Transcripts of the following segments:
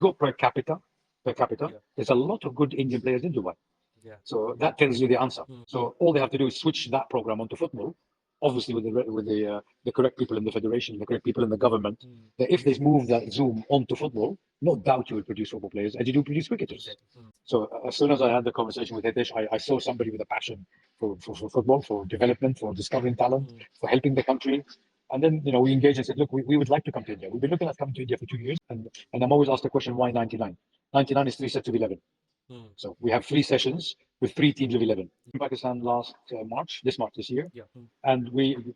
go per capita, there's a lot of good Indian players in Dubai. So that tells you the answer. So all they have to do is switch that program onto football, obviously with the correct people in the federation, the correct people in the government. That if they move that Zoom onto football, no doubt you will produce football players, and you do produce cricketers. So as soon as I had the conversation with Hitesh, I saw somebody with a passion for football, for development, for discovering talent, for helping the country. And then, we engaged and said, look, we would like to come to India. We've been looking at coming to India for 2 years. And I'm always asked the question, why 99? 99 is three sets of 11. So we have 3 sessions with 3 teams of 11. In Pakistan last March this year. And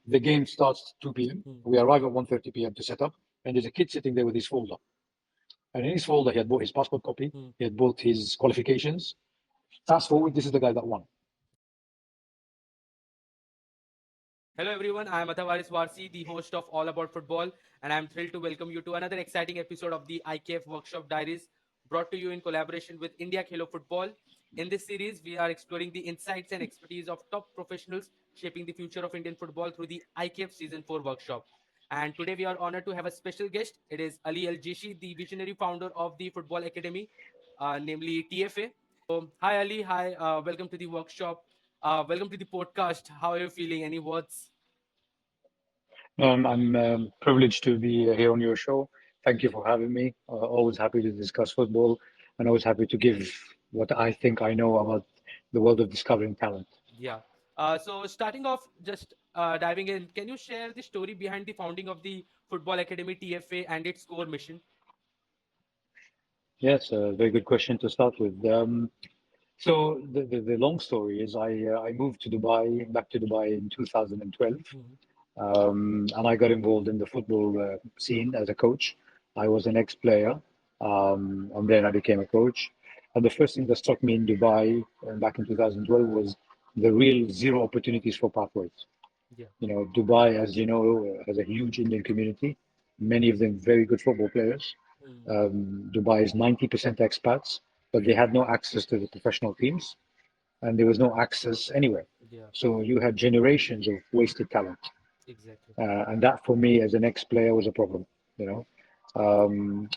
the game starts 2 p.m. We arrive at 1:30 p.m. to set up. And there's a kid sitting there with his folder. And in his folder, he had bought his passport copy. He had bought his qualifications. Fast forward, this is the guy that won. Hello everyone, I am Atavaris Warsi, the host of All About Football, and I am thrilled to welcome you to another exciting episode of the IKF Workshop Diaries, brought to you in collaboration with India Khelo Football. In this series, we are exploring the insights and expertise of top professionals shaping the future of Indian football through the IKF Season 4 workshop. And today we are honored to have a special guest. It is Ali Al Jishi, the visionary founder of the Football Academy, namely TFA. So, hi Ali, hi, welcome to the workshop. Welcome to the podcast. How are you feeling? Any words? I'm privileged to be here on your show. Thank you for having me. Always happy to discuss football and always happy to give what I think I know about the world of discovering talent. Yeah. So starting off, just diving in, can you share the story behind the founding of the Football Academy TFA and its core mission? Yes, a very good question to start with. So the long story is I moved to Dubai, back to Dubai in 2012, and I got involved in the football scene as a coach. I was an ex-player, and then I became a coach. And the first thing that struck me in Dubai back in 2012 was the real zero opportunities for pathways. Yeah. Dubai, as you know, has a huge Indian community, many of them very good football players. Dubai is 90% expats, but they had no access to the professional teams, and there was no access anywhere. Yeah. So you had generations of wasted talent. Exactly. And that for me as an ex-player was a problem, you know.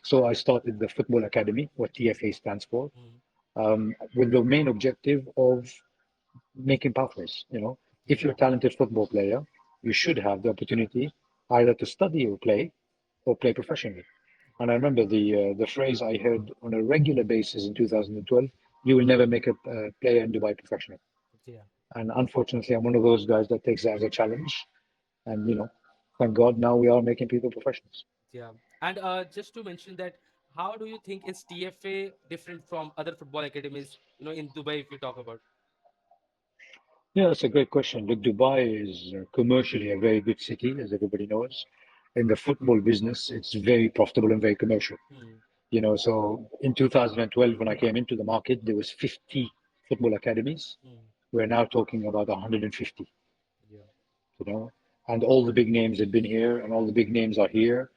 So I started the Football Academy, what TFA stands for, with the main objective of making pathways. If Yeah. you're a talented football player, you should have the opportunity either to study or play professionally. And I remember the phrase I heard on a regular basis in 2012: "You will never make a player in Dubai professional." Yeah. And unfortunately, I'm one of those guys that takes that as a challenge. And thank God now we are making people professionals. Yeah. And just to mention that, how do you think is TFA different from other football academies? In Dubai, if you talk about. Yeah, that's a great question. Look, Dubai is commercially a very good city, as everybody knows. In the football business, it's very profitable and very commercial. So in 2012, when I came into the market, there was 50 football academies. We're now talking about 150, Yeah. you know, and all the big names have been here, and all the big names are here.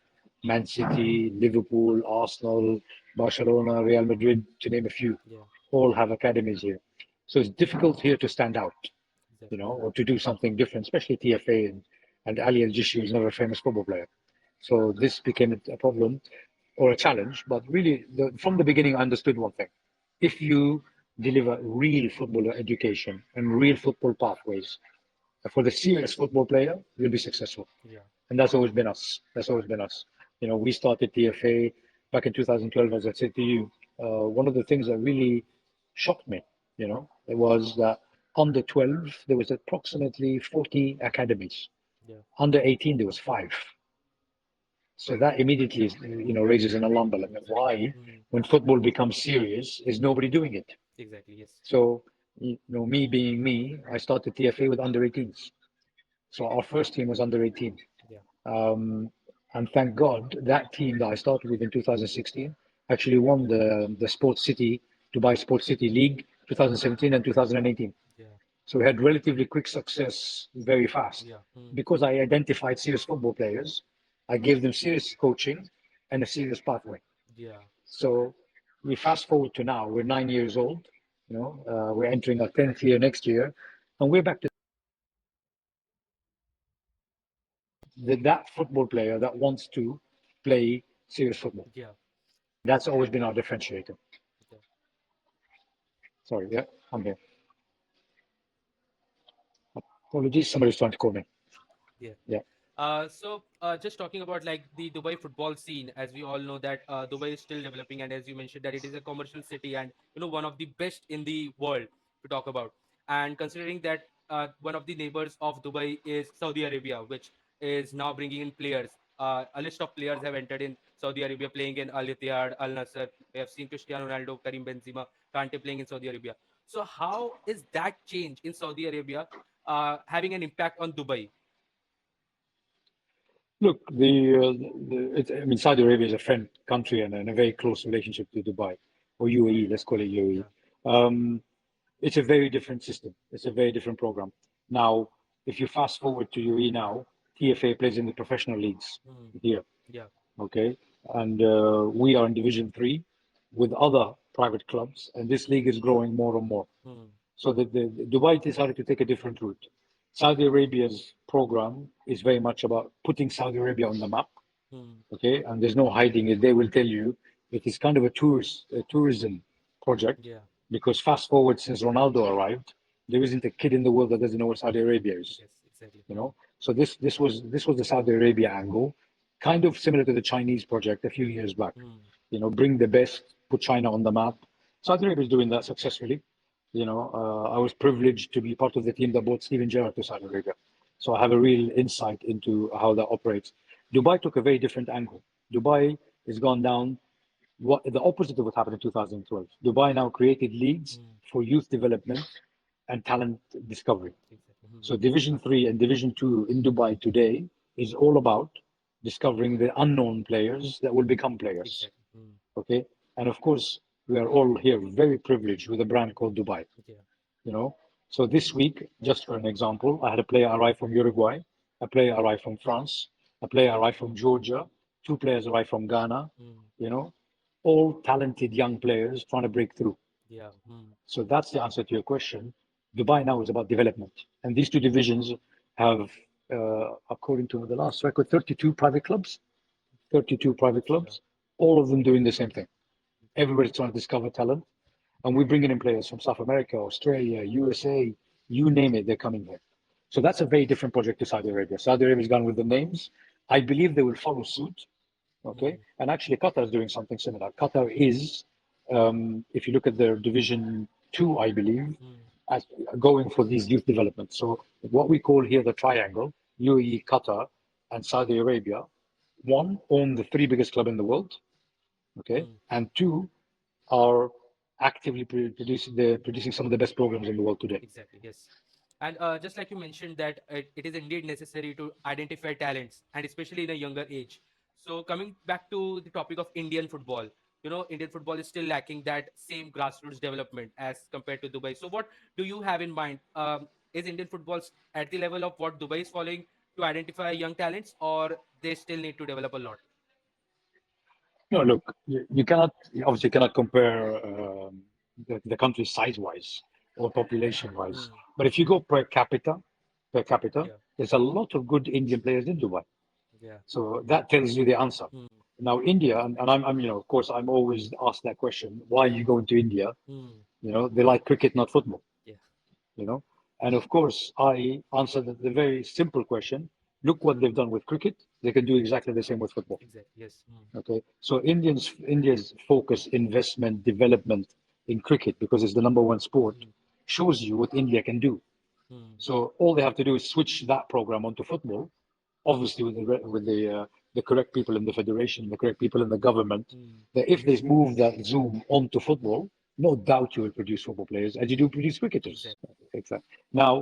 Man City, Liverpool, Arsenal, Barcelona, Real Madrid, to name a few, Yeah. all have academies here. So it's difficult here to stand out, Exactly. or to do something different, especially TFA and Ali Al Jishi is not a famous football player. So this became a problem or a challenge. But really, from the beginning, I understood one thing. If you deliver real football education and real football pathways for the serious football player, you'll be successful. Yeah. And that's always been us. That's always been us. We started TFA back in 2012, as I said to you. One of the things that really shocked me, it was that under 12, there was approximately 40 academies. Yeah. Under 18, there was five. So that immediately, raises an alarm bell. Why, when football becomes serious, is nobody doing it? Exactly. Yes. So, me being me, I started TFA with under 18s. So our first team was under 18. Yeah. And thank God that team that I started with in 2016 actually won the Sports City Dubai Sports City League 2017 and 2018. Yeah. So we had relatively quick success very fast Yeah. because I identified serious football players. I gave them serious coaching and a serious pathway. Yeah. So we fast forward to now. We're 9 years old. We're entering our 10th year next year, and we're back to that football player that wants to play serious football. Yeah. That's always been our differentiator. Okay. Sorry, yeah, I'm here. Apologies, somebody's trying to call me. Yeah. Yeah. Just talking about like the Dubai football scene, as we all know that Dubai is still developing, and as you mentioned that it is a commercial city and one of the best in the world to talk about. And considering that one of the neighbors of Dubai is Saudi Arabia, which is now bringing in players. A list of players have entered in Saudi Arabia, playing in Al Ittihad, Al Nassr. We have seen Cristiano Ronaldo, Karim Benzema, Kante playing in Saudi Arabia. So how is that change in Saudi Arabia having an impact on Dubai? Look, I mean, Saudi Arabia is a friend country and a very close relationship to Dubai, or UAE, let's call it UAE. Yeah. Um, it's a very different system. It's a very different program. Now, if you fast forward to UAE now, TFA plays in the professional leagues Mm. here, Yeah. okay? And we are in Division 3 with other private clubs, and this league is growing more and more. Mm. So the Dubai decided to take a different route. Saudi Arabia's program is very much about putting Saudi Arabia on the map, Mm. okay? And there's no hiding it. They will tell you it is kind of a tourism project Yeah. because fast forward since Ronaldo arrived, there isn't a kid in the world that doesn't know what Saudi Arabia is, Yes. Exactly. you Mm. know? So this was the Saudi Arabia angle, kind of similar to the Chinese project a few years back. Mm. Bring the best, put China on the map. Saudi Arabia is doing that successfully. I was privileged to be part of the team that brought Steven Gerrard to Saudi Arabia. So I have a real insight into how that operates. Dubai took a very different angle. Dubai has gone down what the opposite of what happened in 2012. Dubai now created leagues Mm. for youth development and talent discovery. Exactly. Mm. So Division 3 and Division 2 in Dubai today is all about discovering the unknown players that will become players. Exactly. Mm. Okay. And of course, we are all here very privileged with a brand called Dubai, Yeah. you know. So this week, just for an example, I had a player arrive from Uruguay, a player arrive from France, a player arrive from Georgia, two players arrive from Ghana, Mm. you know, all talented young players trying to break through. Yeah. Mm. So that's the answer to your question. Dubai now is about development. And these two divisions have, according to the last record, 32 private clubs, 32 private Yeah. clubs, all of them doing the same thing. Everybody's trying to discover talent. And we're bringing in players from South America, Australia, USA, you name it, they're coming here. So that's a very different project to Saudi Arabia. Saudi Arabia's gone with the names. I believe they will follow suit. Okay. Mm. And actually, Qatar is doing something similar. Qatar is, if you look at their Division 2, I believe, Mm. as going for these youth development. So what we call here the triangle, UAE, Qatar, and Saudi Arabia, one, own the three biggest club in the world, okay, Mm. and two, are actively producing some of the best programs in the world today. Exactly. Yes. And just like you mentioned that it is indeed necessary to identify talents, and especially in a younger age. So coming back to the topic of Indian football, Indian football is still lacking that same grassroots development as compared to Dubai. So what do you have in mind? Is Indian football at the level of what Dubai is following to identify young talents, or they still need to develop a lot? No, look, you cannot obviously cannot compare the countries size-wise or population-wise. Mm. But if you go per capita, Yeah. there's a lot of good Indian players in Dubai. Yeah. So that tells you the answer. Mm. Now, India, and of course, I'm always asked that question: why are you going to India? Mm. They like cricket, not football. Yeah. You know, and of course, I answered the very simple question: look what they've done with cricket. They can do exactly the same with football. Exactly. Yes. Mm. Okay, so India's focus, investment, development in cricket because it's the number one sport Mm. shows you what India can do. Mm. So all they have to do is switch that program onto football, obviously with the correct people in the federation, the correct people in the government. Mm. That if they move that zoom onto football, no doubt you will produce football players as you do produce cricketers. Exactly. Exactly. Now,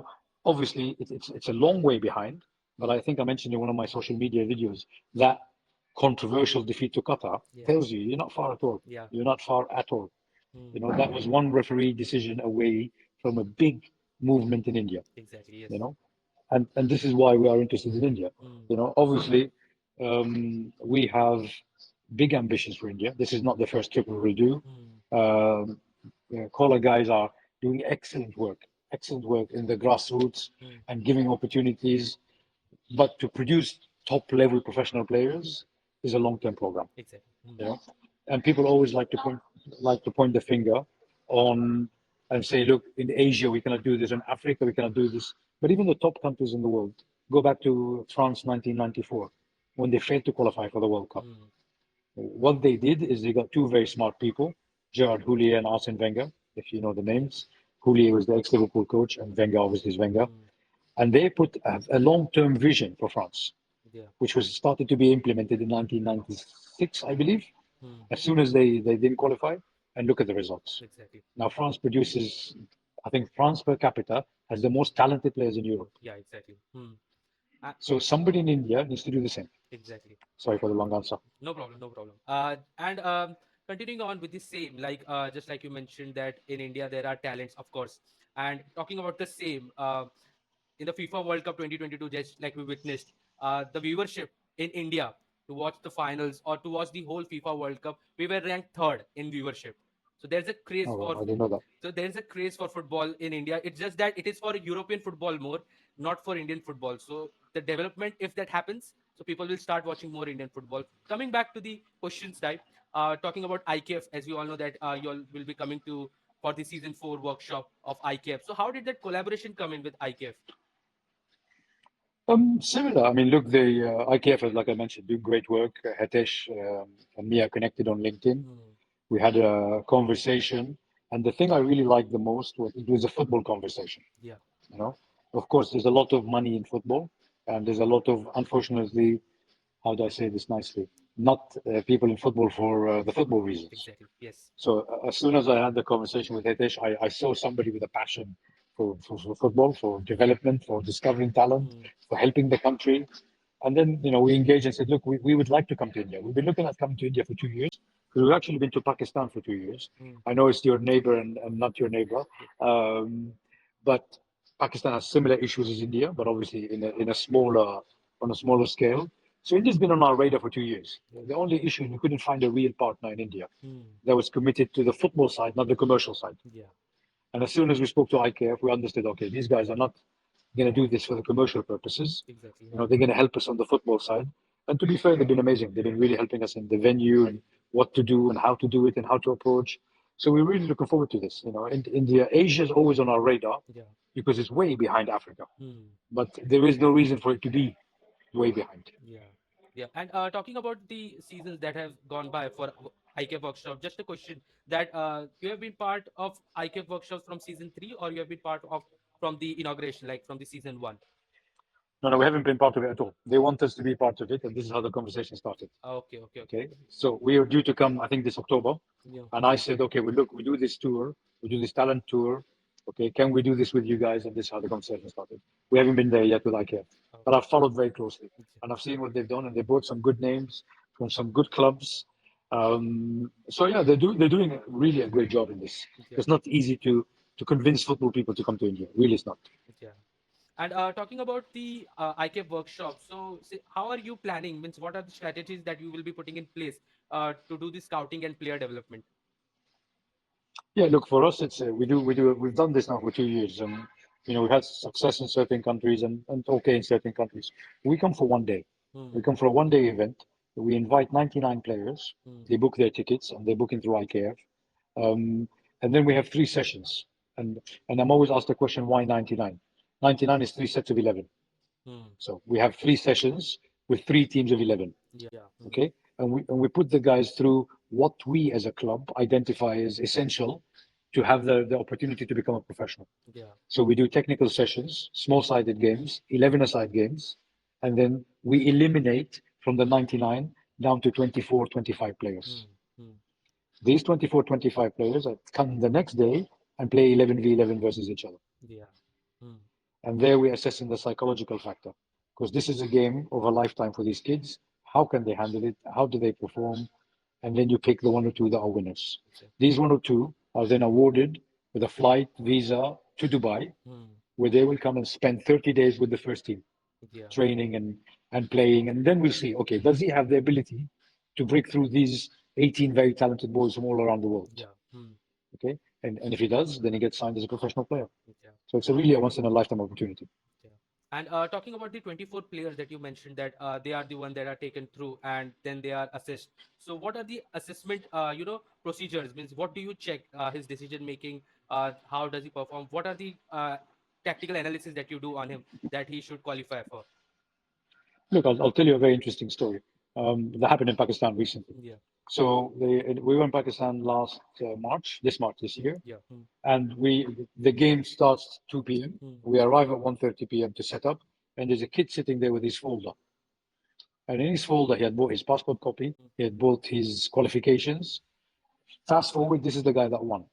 obviously, it's a long way behind, but I think I mentioned in one of my social media videos that controversial defeat to Qatar Yeah. tells you you're not far at all. Yeah. You're not far at all. Mm. That was one referee decision away from a big movement in India. Exactly. You Yes. know, and this is why we are interested in India. Mm. Obviously, we have big ambitions for India. This is not the first trip we will do. Mm. Um, Kola guys are doing excellent work in the grassroots Mm. and giving opportunities. But to produce top level professional players is a long term program. Exactly. Mm. You know, and people always like to point the finger on and say, look, in Asia we cannot do this, in Africa we cannot do this. But even the top countries in the world, go back to France 1994, when they failed to qualify for the World Cup. Mm. What they did is they got two very smart people, Gerard Houllier and Arsene Wenger, if you know the names. Houllier was the ex-Liverpool coach, and Wenger obviously is Wenger. Mm. And they put a long-term vision for France, Yeah. which was started to be implemented in 1996, I believe, Mm. as soon as they didn't qualify. And look at the results. Exactly. Now France produces, I think France per capita has the most talented players in Europe. Yeah, exactly. Mm. Uh, So somebody in India needs to do the same. exactly. Sorry for the long answer. No problem, no problem. And continuing on with the same, like just like you mentioned that in India there are talents, of course. And talking about the same, in the FIFA World Cup 2022, just like we witnessed, the viewership in India to watch the finals or to watch the whole FIFA World Cup, we were ranked third in viewership. So there's a craze Oh, for well, I didn't know that. so there's a craze for football in India. It's just that it is for European football more, not for Indian football. So the development, if that happens, so people will start watching more Indian football. Coming back to the questions type, talking about IKF, as we all know that you all will be coming to for the season 4 workshop of IKF. So how did that collaboration come in with IKF? Similar. I mean, look, the IKF, like I mentioned, do great work. Hitesh and me are connected on LinkedIn. Hmm. We had a conversation, and the thing I really liked the most was it was a football conversation. Yeah. You know, of course, there's a lot of money in football, and there's a lot of, unfortunately, how do I say this nicely? Not people in football for the football reasons. Exactly. Yes. So as soon as I had the conversation with Hitesh, I saw somebody with a passion for football, for development, for discovering talent, Hmm. for helping the country. And then, we engaged and said, look, we would like to come to India. We've been looking at coming to India for 2 years, because we've actually been to Pakistan for 2 years. Hmm. I know it's your neighbor and not your neighbor. Yeah. Um, but Pakistan has similar issues as India, but obviously on a smaller scale. So India's been on our radar for 2 years. The only issue is we couldn't find a real partner in India Hmm. that was committed to the football side, not the commercial side. Yeah. And as soon as we spoke to IKF, we understood, okay, these guys are not going to do this for the commercial purposes. Exactly. They're going to help us on the football side. And to be fair, they've been amazing. They've been really helping us in the venue and what to do and how to do it and how to approach. So we're really looking forward to this. India, Asia is always on our radar Yeah. because it's way behind Africa. Hmm. But there is no reason for it to be way behind. Yeah. Yeah. And talking about the seasons that have gone by for IKF workshop, just a question that you have been part of IKF workshops from season 3 or you have been part of from the inauguration, like from the season 1? No, no, we haven't been part of it at all. They want us to be part of it, and this is how the conversation started. Okay. Okay. Okay. Okay, so we are due to come, I think, this October, Yeah. and I said, okay, well, look, we do this tour, we do this talent tour. Okay, can we do this with you guys? And this is how the conversation started. We haven't been there yet with IKEA, but Okay. I've followed very closely, Yeah. and I've seen what they've done, and they brought some good names from some good clubs. So yeah, they're doing really a great job in this. Yeah. It's not easy to convince football people to come to India. Really, it's not. Yeah. And talking about the IKF workshop, so say, how are you planning? Means what are the strategies that you will be putting in place to do the scouting and player development? Yeah, look, for us, it's we've done this now for 2 years, and we've had success in certain countries and okay in certain countries. We come for one day. We Hmm. come for a one-day event. We invite 99 players. Hmm. They book their tickets and they book in through IKF. And then we have 3 sessions. And I'm always asked the question, why 99? 99 is 3 sets of 11. Hmm. So we have 3 sessions with 3 teams of 11. Yeah. Hmm. Okay, and we put the guys through what we as a club identify as essential to have the opportunity to become a professional. Yeah. So we do technical sessions, small-sided games, 11-a-side games, and then we eliminate from the 99 down to 24, 25 players. Hmm. Hmm. These 24, 25 players come the next day and play 11v11 versus each other. Yeah. Hmm. And there we're assessing the psychological factor, because this is a game of a lifetime for these kids. How can they handle it? How do they perform? And then you pick the one or two that are winners. Exactly. These one or two are then awarded with a flight visa to Dubai, Hmm. where they will come and spend 30 days with the first team, Yeah. training and playing. And then we'll see, okay, does he have the ability to break through these 18 very talented boys from all around the world? Yeah. Hmm. Okay. And if he does, then he gets signed as a professional player. Yeah. So it's a really a once in a lifetime opportunity. Yeah. And talking about the 24 players that you mentioned, that they are the one that are taken through and then they are assessed. So what are the assessment, procedures? Means what do you check his decision making? How does he perform? What are the tactical analysis that you do on him that he should qualify for? Look, I'll tell you a very interesting story that happened in Pakistan recently. Yeah, So we were in Pakistan last March this year, yeah, and the game starts 2 p.m. mm, We arrive at 1:30 p.m. to set up, and there's a kid sitting there with his folder. And in his folder, he had bought his passport copy, he had bought his qualifications. Fast forward, this is the guy that won.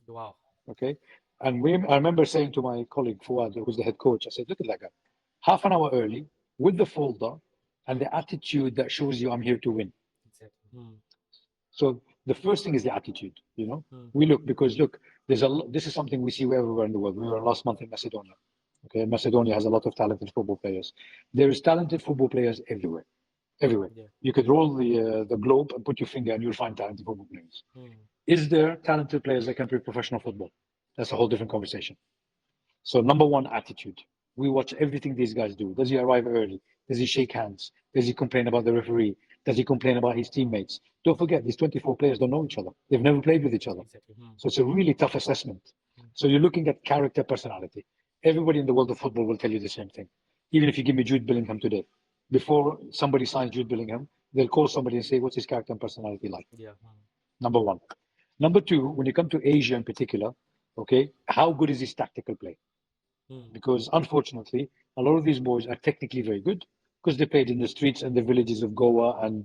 wow, Okay. And I remember saying to my colleague Fuad, who was the head coach, I said, look at that guy. Half an hour early with the folder and the attitude that shows you I'm here to win. exactly. Mm, So the first thing is the attitude, you know. mm, We look because look, this is something we see everywhere in the world. We were last month in Macedonia. Okay, Macedonia has a lot of talented football players. There is talented football players everywhere, everywhere. yeah, You could roll the globe and put your finger, and you'll find talented football players. mm, Is there talented players that can play professional football? That's a whole different conversation. So number one, attitude. We watch everything these guys do. Does he arrive early? Does he shake hands? Does he complain about the referee? Does he complain about his teammates? Don't forget, these 24 players don't know each other. They've never played with each other. exactly. Mm, So it's a really tough assessment. mm, So you're looking at character, personality. Everybody in the world of football will tell you the same thing. Even if you give me Jude Bellingham today, before somebody signs Jude Bellingham, they'll call somebody and say, what's his character and personality like? yeah, Number one. Number two, when you come to Asia in particular, okay, how good is his tactical play? mm, Because unfortunately, a lot of these boys are technically very good because they played in the streets and the villages of Goa and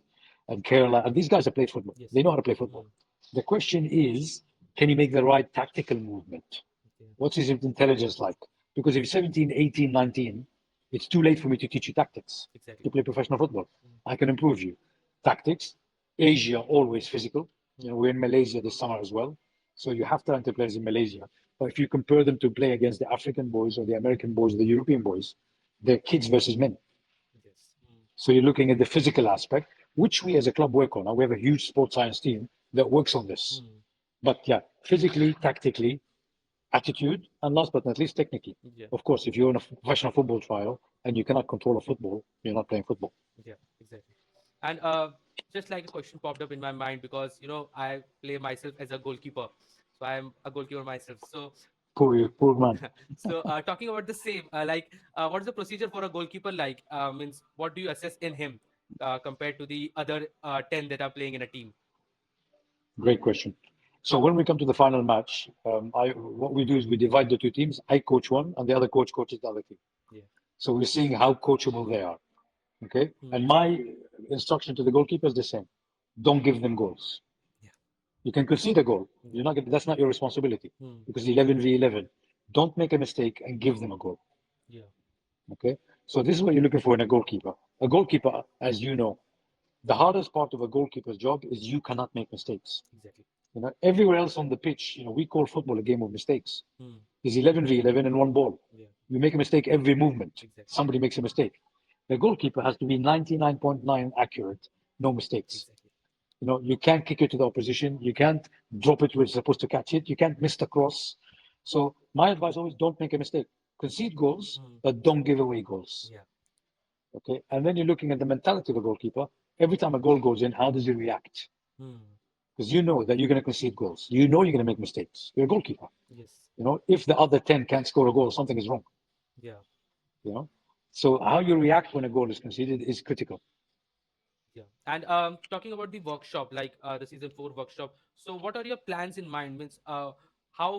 Kerala. And these guys have played football. yes, They know how to play football. mm, The question is, can he make the right tactical movement? yeah, What's his intelligence like? Because if you're 17, 18, 19, it's too late for me to teach you tactics exactly. to play professional football. Mm, I can improve you. Tactics, Asia, always physical. mm, We're in Malaysia this summer as well. So you have talented players in Malaysia. But if you compare them to play against the African boys or the American boys or the European boys, they're kids versus men. yes, So you're looking at the physical aspect, which we as a club work on. Now we have a huge sports science team that works on this. mm, But yeah, physically, tactically, attitude, and last but not least, technically. yeah, Of course, if you're in a professional football trial and you cannot control a football, you're not playing football. yeah, exactly. And just like a question popped up in my mind because I play myself as a goalkeeper, so I'm a goalkeeper myself. So Poor man. so talking about the same, what is the procedure for a goalkeeper like? Means what do you assess in him compared to the other 10 that are playing in a team? Great question. So when we come to the final match, what we do is we divide the two teams. I coach one, and the other coach coaches the other team. Yeah. So we're seeing how coachable they are. Okay. Hmm. And my instruction to the goalkeeper is the same: don't give them goals. Yeah. You can concede a goal. Yeah. You're not. That's not your responsibility Hmm. because 11v11. Don't make a mistake and give them a goal. Yeah. Okay. So this is what you're looking for in a goalkeeper. A goalkeeper, as you know, the hardest part of a goalkeeper's job is you cannot make mistakes. Exactly. Everywhere else on the pitch, we call football a game of mistakes. Hmm. It's 11v11 and one ball. Yeah. You make a mistake every movement. Exactly. Somebody makes a mistake. The goalkeeper has to be 99.9 accurate, no mistakes. Exactly. You can't kick it to the opposition. You can't drop it where you're supposed to catch it. You can't miss the cross. So my advice always don't make a mistake. Concede goals, Hmm. but don't give away goals. Yeah. Okay. And then you're looking at the mentality of a goalkeeper. Every time a goal goes in, how does he react? Hmm. Because you know that you're going to concede goals. You know you're going to make mistakes. You're a goalkeeper. Yes. If the other 10 can't score a goal, something is wrong. Yeah. You know, so how you react when a goal is conceded is critical. Yeah. And talking about the workshop, like the season 4 workshop. So, what are your plans in mind? Means, how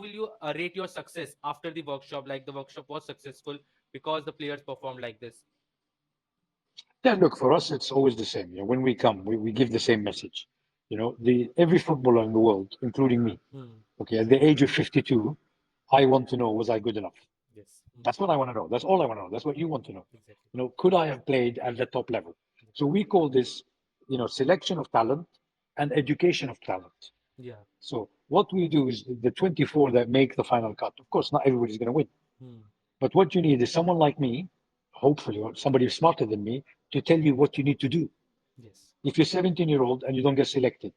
will you rate your success after the workshop? Like the workshop was successful because the players performed like this. Yeah, look, for us, it's always the same. When we come, we give the same message. The every footballer in the world, including me, Hmm. okay, at the age of 52, I want to know, was I good enough? Yes. Hmm. That's what I want to know. That's all I want to know. That's what you want to know. Exactly. Could I have played at the top level? So we call this, selection of talent and education of talent. Yeah. So what we do is the 24 that make the final cut. Of course, not everybody's going to win. Hmm. But what you need is someone like me, hopefully, or somebody smarter than me, to tell you what you need to do. Yes. If you're 17-year-old and you don't get selected,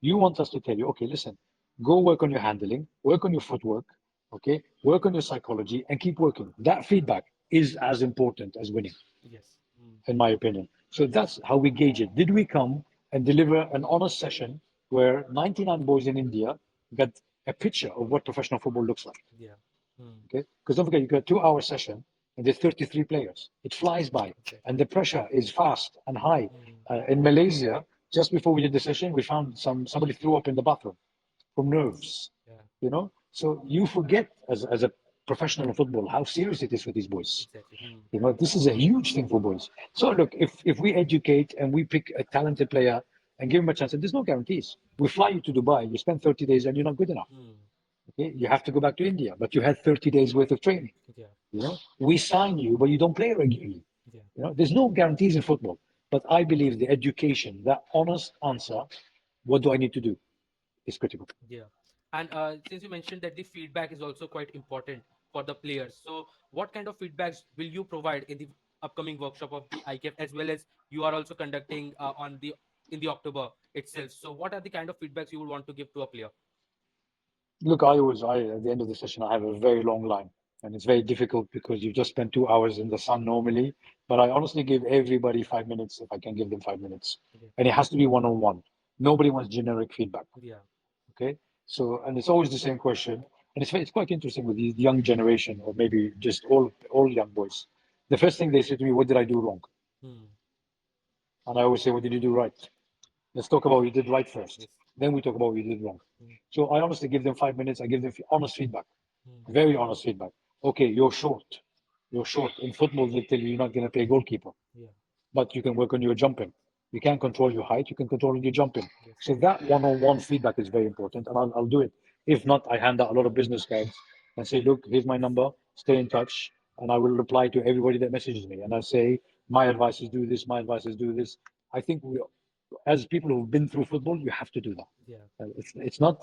you want us to tell you, okay, listen, go work on your handling, work on your footwork, okay, work on your psychology, and keep working. That feedback is as important as winning, Yes. Mm. in my opinion. So that's how we gauge it. Did we come and deliver an honest session where 99 boys in India get a picture of what professional football looks like? Yeah. Mm. Okay, because don't forget, you got a 2 hour session and there's 33 players. It flies by, Exactly. and the pressure is fast and high. Mm. In Malaysia, just before we did the session, we found somebody threw up in the bathroom from nerves. Yeah. So you forget as a professional in football how serious it is for these boys. Exactly. Mm. This is a huge thing for boys. So look, if we educate and we pick a talented player and give him a chance, and there's no guarantees. We fly you to Dubai, you spend 30 days and you're not good enough. Mm. Okay, you have to go back to India, but you had 30 days worth of training. Yeah. We sign you, but you don't play regularly. Yeah. There's no guarantees in football. But I believe the education, that honest answer, what do I need to do, is critical. Yeah. And since you mentioned that the feedback is also quite important for the players, so what kind of feedbacks will you provide in the upcoming workshop of the IKF, as well as you are also conducting on the in the October itself? So what are the kind of feedbacks you would want to give to a player? Look, at the end of the session, I have a very long line, and it's very difficult because you've just spent 2 hours in the sun normally. But I honestly give everybody 5 minutes if I can give them 5 minutes, Yeah. and it has to be one on one. Nobody wants generic feedback. Yeah. Okay, so and it's always the same question, and it's quite interesting with the young generation, or maybe just all young boys. The first thing they say to me, "What did I do wrong?" Hmm. And I always say, "What did you do right?" Let's talk about what you did right first. Yes. Then we talk about what you did wrong. Hmm. So I honestly give them 5 minutes. I give them honest feedback, Hmm. very honest feedback. Okay, you're short. You're short. In football, they tell you you're not going to play goalkeeper, Yeah. but you can work on your jumping. You can't control your height. You can control your jumping. Yes. So that one-on-one feedback is very important, and I'll do it. If not, I hand out a lot of business cards and say, look, here's my number. Stay in touch, and I will reply to everybody that messages me. And I say, my advice is do this. My advice is do this. I think as people who've been through football, you have to do that. Yeah. It's not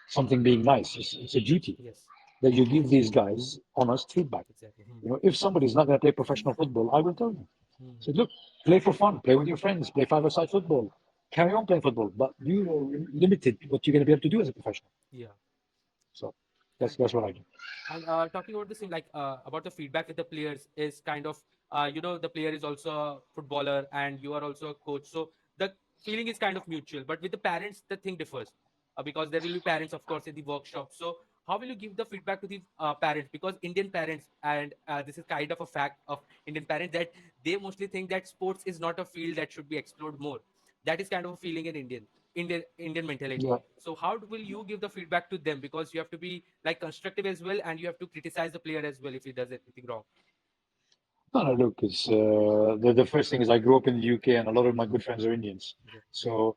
something being nice. It's a duty Yes. that you give these guys honest feedback. Exactly. Hmm. If somebody's not going to play professional football, I will tell them. Hmm. So look, play for fun, play with your friends, play five-a-side football, carry on playing football, but you are limited what you're going to be able to do as a professional. Yeah. So And that's what I do. talking about this thing, like about the feedback with the players, is kind of the player is also a footballer and you are also a coach, so the feeling is kind of mutual. But with the parents, the thing differs, because there will be parents, of course, in the workshop. So how will you give the feedback to the parents? Because Indian parents, and this is kind of a fact of Indian parents, that they mostly think that sports is not a field that should be explored more. That is kind of a feeling in Indian mentality. Yeah. So how will you give the feedback to them? Because you have to be like constructive as well, and you have to criticize the player as well if he does anything wrong. No, no, look, the first thing is I grew up in the UK and a lot of my good friends are Indians. Yeah. So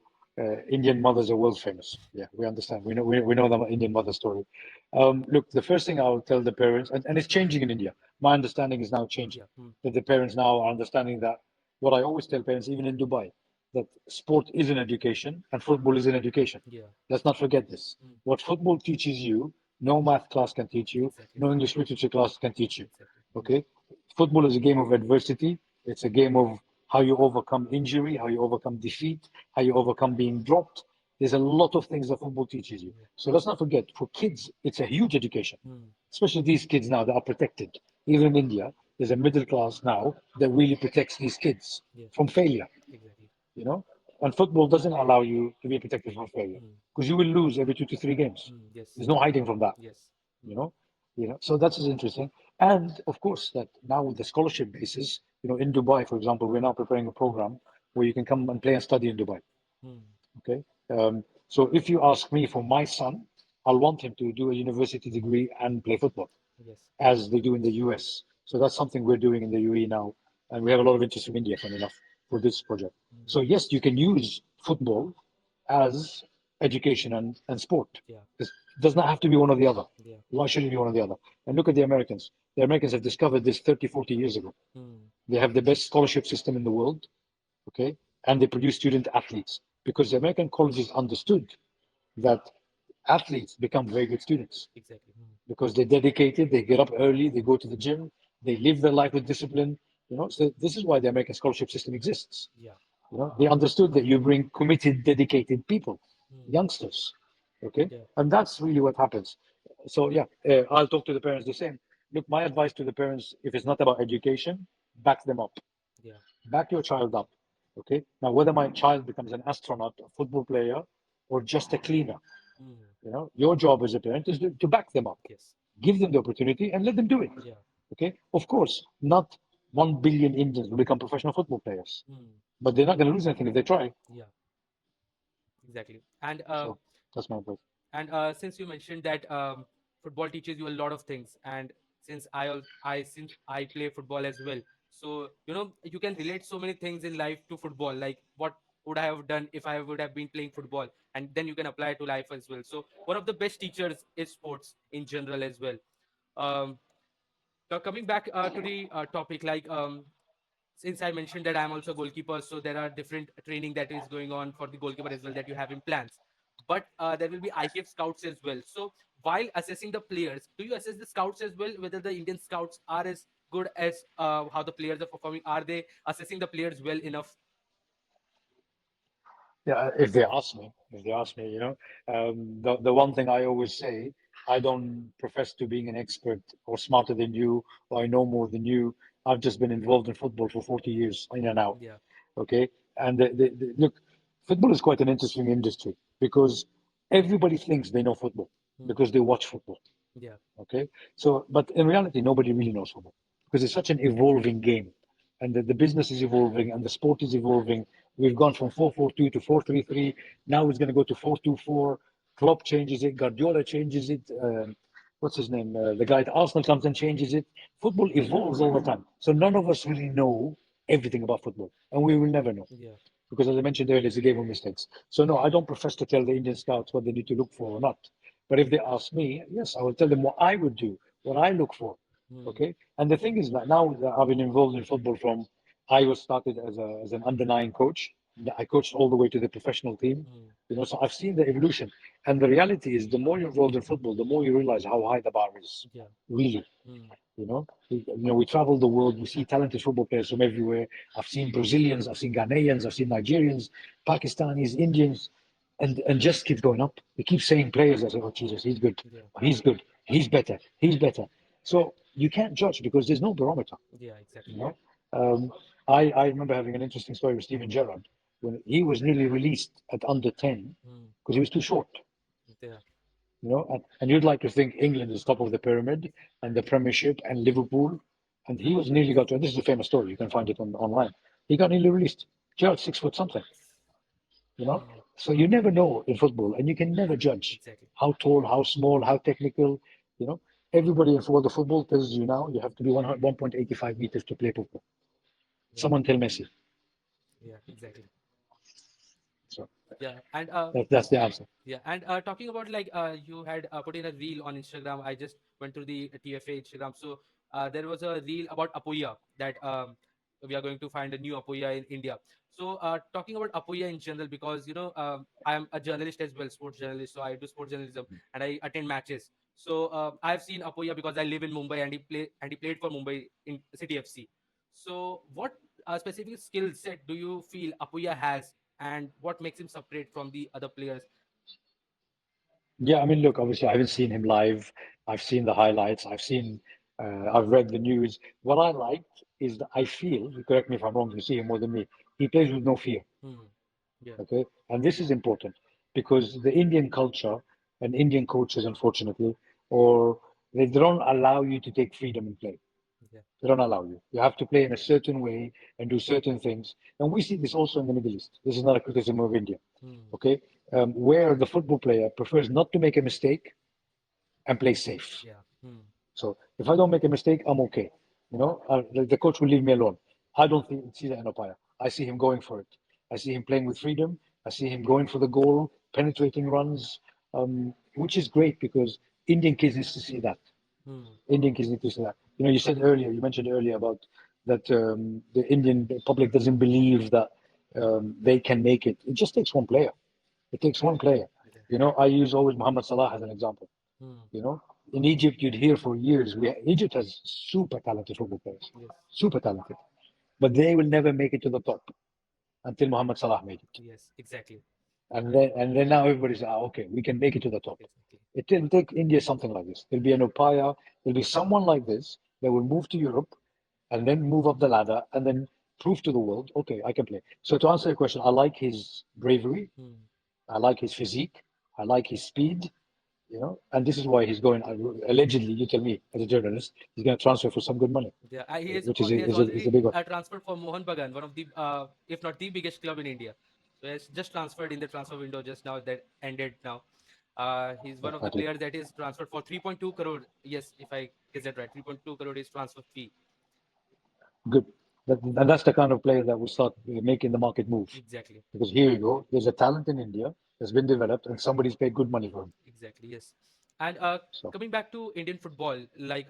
Indian mothers are world famous. Yeah, we understand. We know the Indian mother story. Look, the first thing I'll tell the parents, and it's changing in India. My understanding is now changing. Yeah. Mm. That the parents now are understanding that what I always tell parents, even in Dubai, that sport is an education and football is an education. Yeah. Let's not forget this. Mm. What football teaches you, no math class can teach you, Exactly. no English literature class can teach you. Exactly. Mm. Okay? Football is a game of adversity. It's a game of how you overcome injury, how you overcome defeat, how you overcome being dropped. There's a lot of things that football teaches you. Yeah. So let's not forget, for kids, it's a huge education, Mm. especially these kids now that are protected. Even in India, there's a middle class now that really protects these kids Yeah. from failure, Exactly. you know? And football doesn't allow you to be protected from failure Mm. because you will lose every 2 to 3 games. Mm. Yes. There's no hiding from that Yes. you Mm. know so that's interesting. And of course that now with the scholarship basis, in Dubai, for example, we're now preparing a program where you can come and play and study in Dubai. Mm. Okay. So if you ask me for my son, I'll want him to do a university degree and play football Yes. as they do in the US. So that's something we're doing in the UAE now, and we have a lot of interest from India, funny enough, for this project. Mm. So yes, you can use football as education and sport. Yeah. It does not have to be one or the other. Yeah. Why should it be one or the other? And look at the Americans. The Americans have discovered this 30, 40 years ago. Mm. They have the best scholarship system in the world, okay? And they produce student athletes because the American colleges understood that athletes become very good students Exactly. Mm. because they're dedicated, they get up early, they go to the gym, they live their life with discipline. So this is why the American scholarship system exists. Yeah. They understood that you bring committed, dedicated people, Mm. youngsters. Okay, Yeah. and that's really what happens. So yeah, I'll talk to the parents the same. Look, my advice to the parents, if it's not about education, back them up. Yeah. Back your child up. Okay. Now, whether my child becomes an astronaut, a football player, or just a cleaner, Mm. your job as a parent is to back them up, Yes. give them the opportunity, and let them do it. Yeah. Okay. Of course, not 1 billion Indians will become professional football players, Mm. but they're not going to lose anything if they try. Yeah. Exactly. And So that's my advice. since you mentioned that football teaches you a lot of things, and since I play football as well, so you can relate so many things in life to football. Like what would I have done if I would have been playing football, and then you can apply it to life as well. So one of the best teachers is sports in general as well. Um, Now coming back to the topic, like since I mentioned that I'm also a goalkeeper, so there are different training that is going on for the goalkeeper as well that you have in plans. But there will be IKF scouts as well. So while assessing the players, do you assess the scouts as well? Whether the Indian scouts are as good as how the players are performing? Are they assessing the players well enough? Yeah, if they ask me, the one thing I always say, I don't profess to being an expert or smarter than you, or I know more than you. I've just been involved in football for 40 years, in and out. Yeah. Okay, and look, football is quite an interesting industry because everybody thinks they know football Hmm. because they watch football. Yeah. Okay, so but in reality, nobody really knows football because it's such an evolving game, and the business is evolving and the sport is evolving. We've gone from 4-4-2 to 4-3-3. Now it's going to go to 4-2-4. Klopp changes it. Guardiola changes it. What's his name? The guy at Arsenal comes and changes it. Football evolves all the time. So none of us really know everything about football, and we will never know Yeah. because, as I mentioned earlier, it's a game of mistakes. So no, I don't profess to tell the Indian scouts what they need to look for or not. But if they ask me, yes, I will tell them what I would do, what I look for. Hmm. Okay. And the thing is that now that I've been involved in football from I was started as an under 9 coach. I coached all the way to the professional team. Hmm. So I've seen the evolution. And the reality is, the more you're involved in football, the more you realize how high the bar is. Yeah. Really, Hmm. we travel the world. We see talented football players from everywhere. I've seen Brazilians, I've seen Ghanaians, I've seen Nigerians, Pakistanis, Indians, and just keeps going up. We keep saying players. I say, oh Jesus, he's good, Yeah. he's good, he's better, he's better. So you can't judge because there's no barometer. Yeah. You Exactly. know, um, I remember having an interesting story with Steven Gerrard when he was nearly released at under 10 Hmm. because he was too short. Yeah. And you'd like to think England is top of the pyramid and the Premiership and Liverpool, and he was nearly got to. This is a famous story. You can find it online. He got nearly released. Gerald 6 foot something. You know, Hmm. so you never know in football, and you can never judge Exactly. how tall, how small, how technical. You know, everybody in world of football tells you now you have to be 1.85 meters to play football. Yeah. Someone tell Messi. Yeah. Exactly. So Yeah. And that's the answer. yeah, and talking about like you had put in a reel on Instagram. I just went through the TFA Instagram. So there was a reel about Apuia that we are going to find a new Apuia in India. So talking about Apuia in general, because I am a journalist as well, sports journalist. So I do sports journalism and I attend matches. So I've seen Apuia because I live in Mumbai and he played for Mumbai in City FC. So what specific skill set do you feel Apuia has, and what makes him separate from the other players? Yeah, I mean, look, obviously, I haven't seen him live. I've seen the highlights. I've read the news. What I liked is that I feel, you correct me if I'm wrong, you see him more than me, he plays with no fear. Hmm. Yeah. Okay. And this is important because the Indian culture and Indian coaches, unfortunately, or they don't allow you to take freedom in play. Yeah. They don't allow you. You have to play in a certain way and do certain things. And we see this also in the Middle East. This is not a criticism of India. Hmm. Okay. Where the football player prefers not to make a mistake and play safe. Yeah. Hmm. So if I don't make a mistake, I'm okay. The coach will leave me alone. I don't see that in Opaya. I see him going for it. I see him playing with freedom. I see him going for the goal, penetrating runs, which is great because Indian kids need to see that. Hmm. Indian kids need to see that. You mentioned earlier about that the Indian public doesn't believe that they can make it. It just takes one player. It takes one player. Yeah. I use always Muhammad Salah as an example. Hmm. You know, in Egypt, you'd hear for years. Egypt has super talented football players, Yes. super talented, but they will never make it to the top until Mohamed Salah made it. Yes. Exactly. And then now everybody's okay, we can make it to the top. Exactly. It'll take India something like this. There'll be an Apuia, there'll be someone like this that will move to Europe and then move up the ladder and then prove to the world, okay, I can play. So to answer your question, I like his bravery, I like his physique, I like his speed, and this is why he's going. Allegedly, you tell me as a journalist, he's going to transfer for some good money, Yeah, which is he has is a already big one. transferred for Mohan Bagan, one of the, if not the biggest club in India. So he has just transferred in the transfer window just now that ended now. He's one of the Exactly. players that is transferred for 3.2 crore. Yes, if I get that right, 3.2 crore is transfer fee. Good. And that's the kind of player that will start making the market move. Exactly. Because here you go, there's a talent in India that's been developed, and somebody's paid good money for him. Exactly. Yes. And So coming back to Indian football, like,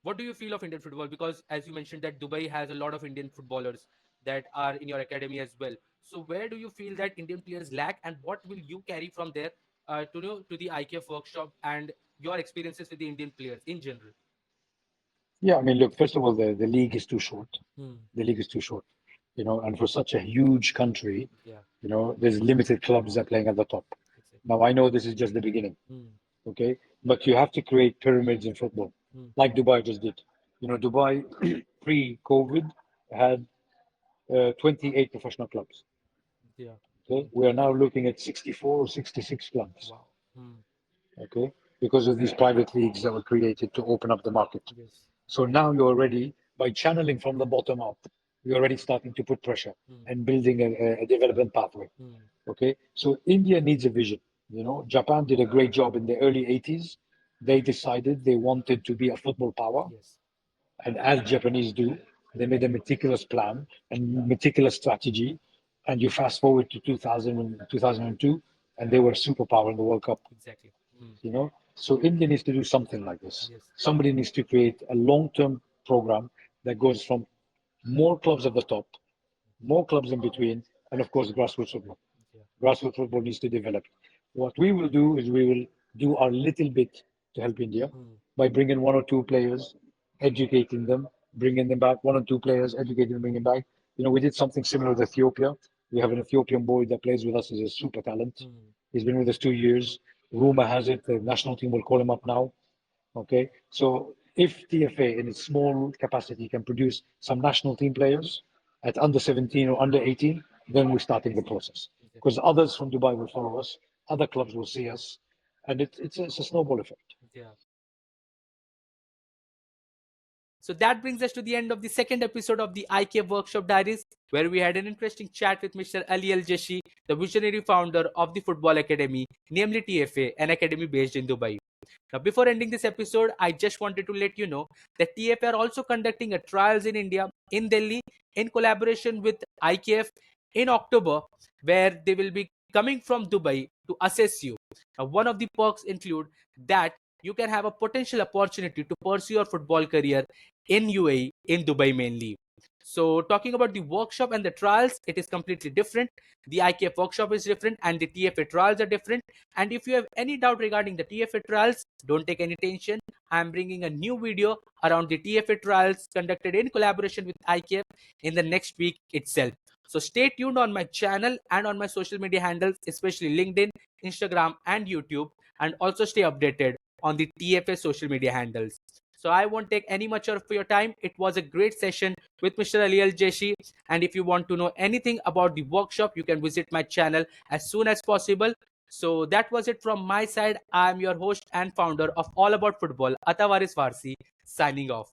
what do you feel of Indian football? Because as you mentioned that Dubai has a lot of Indian footballers that are in your academy as well. So where do you feel that Indian players lack, and what will you carry from there to the IKF workshop and your experiences with the Indian players in general? yeah, I mean, look, first of all, the league is too short. Hmm. The league is too short, and for such a huge country, Yeah. there's limited clubs that are playing at the top. Exactly. Now I know this is just the beginning, Hmm. okay, but you have to create pyramids in football, Hmm. like Dubai just did. Dubai pre-COVID had 28 professional clubs. Yeah. Okay, we are now looking at 64 or 66 clubs. Wow. Hmm. Okay, because of these private leagues that were created to open up the market. Yes. So now you're already, by channeling from the bottom up, you're already starting to put pressure Hmm. and building a development pathway. Hmm. Okay, so India needs a vision. Japan did a great job in the early 80s. They decided they wanted to be a football power. Yes. And as Japanese do, they made a meticulous plan and meticulous strategy. And you fast forward to 2000 and 2002, and they were a superpower in the World Cup. Exactly. Hmm. So India needs to do something like this. Yes. Somebody needs to create a long-term program that goes from more clubs at the top, more clubs in between, and of course grassroots football. Yeah. Grassroots football needs to develop. What we will do is we will do our little bit to help India Hmm. by bringing one or two players, educating them, bringing them back, one or two players, educating them, bringing them back. We did something similar with Ethiopia. We have an Ethiopian boy that plays with us as a super talent. Hmm. He's been with us 2 years. Rumor has it the national team will call him up now. Okay, so if TFA in its small capacity can produce some national team players at under 17 or under 18, then we're starting the process. Because others from Dubai will follow us, other clubs will see us, and it's a snowball effect. Yeah. So that brings us to the end of the second episode of the IKF Workshop Diaries, where we had an interesting chat with Mr. Ali Al Jishi, the visionary founder of the Football Academy, namely TFA, an academy based in Dubai. Now, before ending this episode, I just wanted to let you know that TFA are also conducting a trials in India, in Delhi, in collaboration with IKF in October, where they will be coming from Dubai to assess you. Now, one of the perks include that you can have a potential opportunity to pursue your football career in UAE, in Dubai mainly. So, talking about the workshop and the trials, it is completely different. The IKF workshop is different, and the TFA trials are different. And if you have any doubt regarding the TFA trials, don't take any tension. I'm bringing a new video around the TFA trials conducted in collaboration with IKF in the next week itself. So stay tuned on my channel and on my social media handles, especially LinkedIn, Instagram, and YouTube, and also stay updated on the TFA social media handles. So I won't take any much of your time. It was a great session with Mr. Ali Al Jeshi. And if you want to know anything about the workshop, you can visit my channel as soon as possible. So that was it from my side. I am your host and founder of All About Football, Atavaris Farsi, signing off.